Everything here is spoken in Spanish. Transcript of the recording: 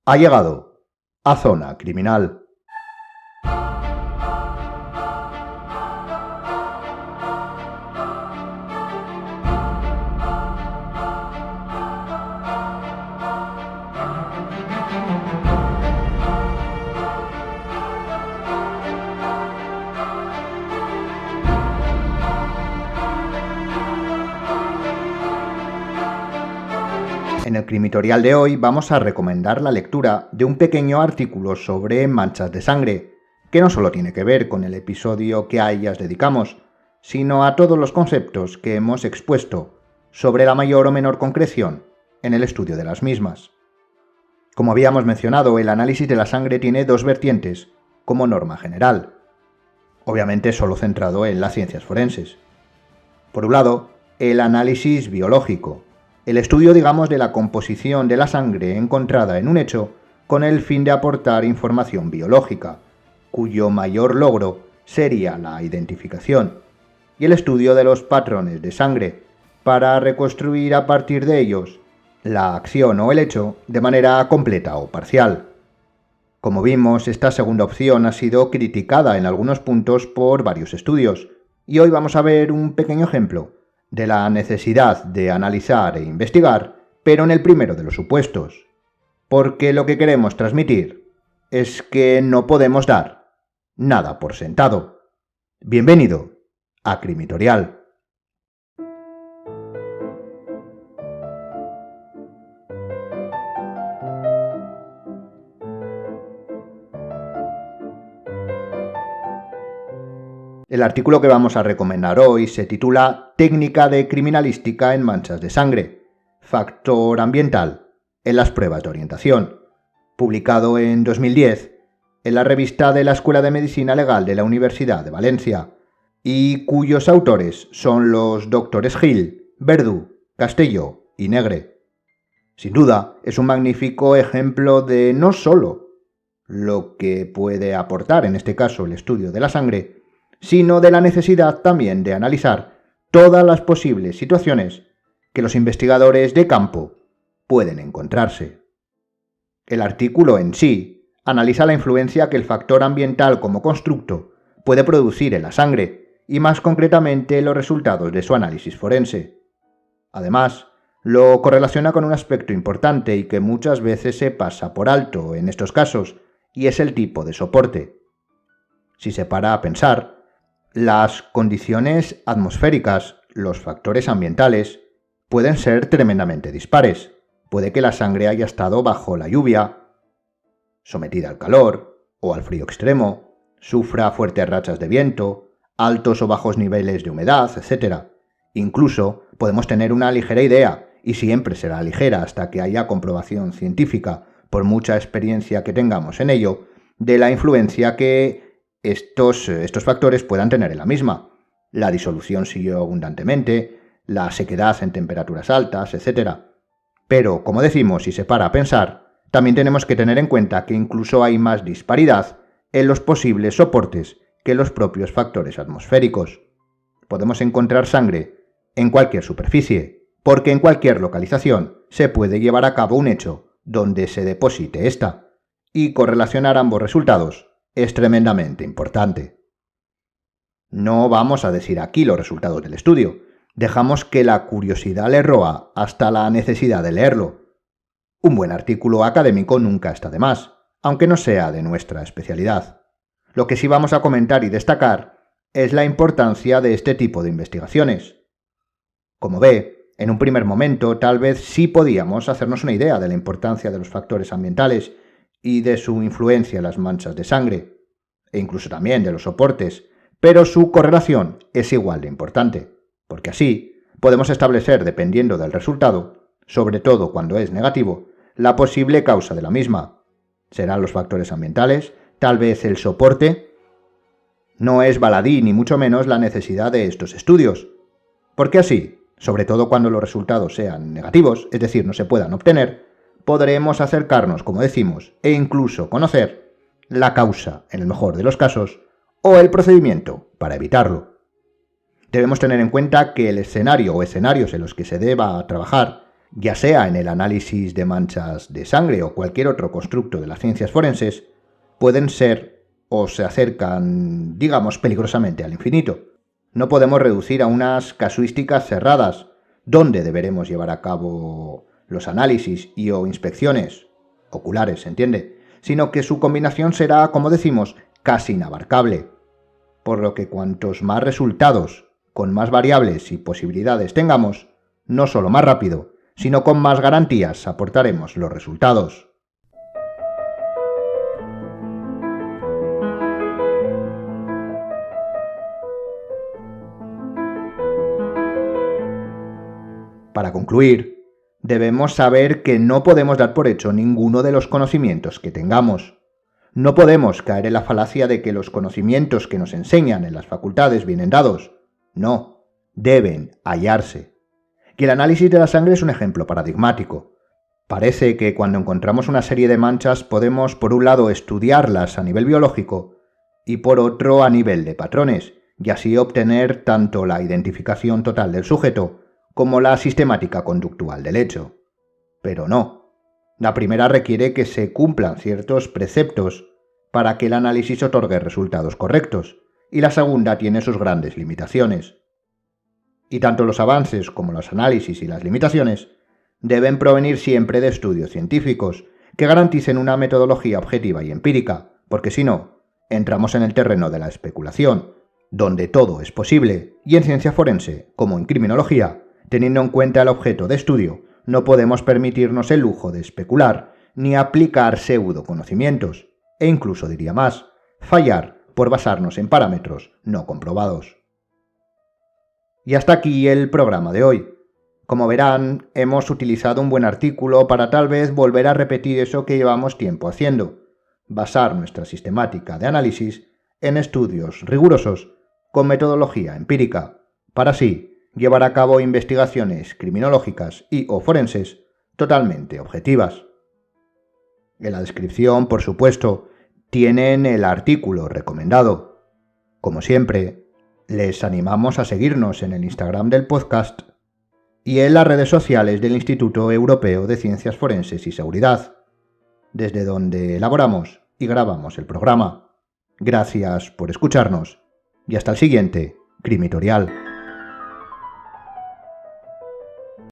Ha llegado a Zona Criminal. En el crimitorial de hoy vamos a recomendar la lectura de un pequeño artículo sobre manchas de sangre, que no solo tiene que ver con el episodio que a ellas dedicamos, sino a todos los conceptos que hemos expuesto sobre la mayor o menor concreción en el estudio de las mismas. Como habíamos mencionado, el análisis de la sangre tiene dos vertientes como norma general, obviamente solo centrado en las ciencias forenses. Por un lado, el análisis biológico, el estudio, de la composición de la sangre encontrada en un hecho con el fin de aportar información biológica, cuyo mayor logro sería la identificación, y el estudio de los patrones de sangre, para reconstruir a partir de ellos la acción o el hecho de manera completa o parcial. Como vimos, esta segunda opción ha sido criticada en algunos puntos por varios estudios, y hoy vamos a ver un pequeño ejemplo de la necesidad de analizar e investigar, pero en el primero de los supuestos, porque lo que queremos transmitir es que no podemos dar nada por sentado. Bienvenido a Crimitorial. El artículo que vamos a recomendar hoy se titula Técnica de criminalística en manchas de sangre, factor ambiental en las pruebas de orientación, publicado en 2010 en la revista de la Escuela de Medicina Legal de la Universidad de Valencia, y cuyos autores son los doctores Gil, Verdú, Castelló y Negre. Sin duda, es un magnífico ejemplo de no solo lo que puede aportar en este caso el estudio de la sangre, sino de la necesidad también de analizar todas las posibles situaciones que los investigadores de campo pueden encontrarse. El artículo en sí analiza la influencia que el factor ambiental como constructo puede producir en la sangre y más concretamente los resultados de su análisis forense. Además, lo correlaciona con un aspecto importante y que muchas veces se pasa por alto en estos casos, y es el tipo de soporte. Si se para a pensar, las condiciones atmosféricas, los factores ambientales, pueden ser tremendamente dispares. Puede que la sangre haya estado bajo la lluvia, sometida al calor o al frío extremo, sufra fuertes rachas de viento, altos o bajos niveles de humedad, etc. Incluso podemos tener una ligera idea, y siempre será ligera hasta que haya comprobación científica, por mucha experiencia que tengamos en ello, de la influencia que estos factores puedan tener en la misma. La disolución siguió abundantemente, la sequedad en temperaturas altas, etc. Pero, como decimos, si se para a pensar, también tenemos que tener en cuenta que incluso hay más disparidad en los posibles soportes que los propios factores atmosféricos. Podemos encontrar sangre en cualquier superficie, porque en cualquier localización se puede llevar a cabo un hecho donde se deposite esta, y correlacionar ambos resultados es tremendamente importante. No vamos a decir aquí los resultados del estudio, dejamos que la curiosidad le roa hasta la necesidad de leerlo. Un buen artículo académico nunca está de más, aunque no sea de nuestra especialidad. Lo que sí vamos a comentar y destacar es la importancia de este tipo de investigaciones. Como ve, en un primer momento tal vez sí podíamos hacernos una idea de la importancia de los factores ambientales y de su influencia en las manchas de sangre, e incluso también de los soportes, pero su correlación es igual de importante, porque así podemos establecer, dependiendo del resultado, sobre todo cuando es negativo, la posible causa de la misma. ¿Serán los factores ambientales? ¿Tal vez el soporte? No es baladí ni mucho menos la necesidad de estos estudios, porque así, sobre todo cuando los resultados sean negativos, es decir, no se puedan obtener, podremos acercarnos, como decimos, e incluso conocer la causa, en el mejor de los casos, o el procedimiento para evitarlo. Debemos tener en cuenta que el escenario o escenarios en los que se deba trabajar ya sea en el análisis de manchas de sangre o cualquier otro constructo de las ciencias forenses, pueden ser o se acercan, digamos, peligrosamente al infinito. No podemos reducir a unas casuísticas cerradas, donde deberemos llevar a cabo los análisis y o inspecciones oculares, ¿se entiende? Sino que su combinación será, como decimos, casi inabarcable. Por lo que cuantos más resultados, con más variables y posibilidades tengamos, no solo más rápido, sino con más garantías aportaremos los resultados. Para concluir, debemos saber que no podemos dar por hecho ninguno de los conocimientos que tengamos. No podemos caer en la falacia de que los conocimientos que nos enseñan en las facultades vienen dados. No, deben hallarse. Y el análisis de la sangre es un ejemplo paradigmático. Parece que cuando encontramos una serie de manchas podemos, por un lado, estudiarlas a nivel biológico y por otro a nivel de patrones, y así obtener tanto la identificación total del sujeto como la sistemática conductual del hecho. Pero no. La primera requiere que se cumplan ciertos preceptos para que el análisis otorgue resultados correctos, y la segunda tiene sus grandes limitaciones. Y tanto los avances como los análisis y las limitaciones deben provenir siempre de estudios científicos que garanticen una metodología objetiva y empírica, porque si no, entramos en el terreno de la especulación, donde todo es posible, y en ciencia forense, como en criminología, teniendo en cuenta el objeto de estudio, no podemos permitirnos el lujo de especular ni aplicar pseudoconocimientos, e incluso diría más, fallar por basarnos en parámetros no comprobados. Y hasta aquí el programa de hoy. Como verán, hemos utilizado un buen artículo para tal vez volver a repetir eso que llevamos tiempo haciendo, basar nuestra sistemática de análisis en estudios rigurosos con metodología empírica, para así llevar a cabo investigaciones criminológicas y o forenses totalmente objetivas. En la descripción, por supuesto, tienen el artículo recomendado. Como siempre, les animamos a seguirnos en el Instagram del podcast y en las redes sociales del Instituto Europeo de Ciencias Forenses y Seguridad, desde donde elaboramos y grabamos el programa. Gracias por escucharnos y hasta el siguiente Crimitorial.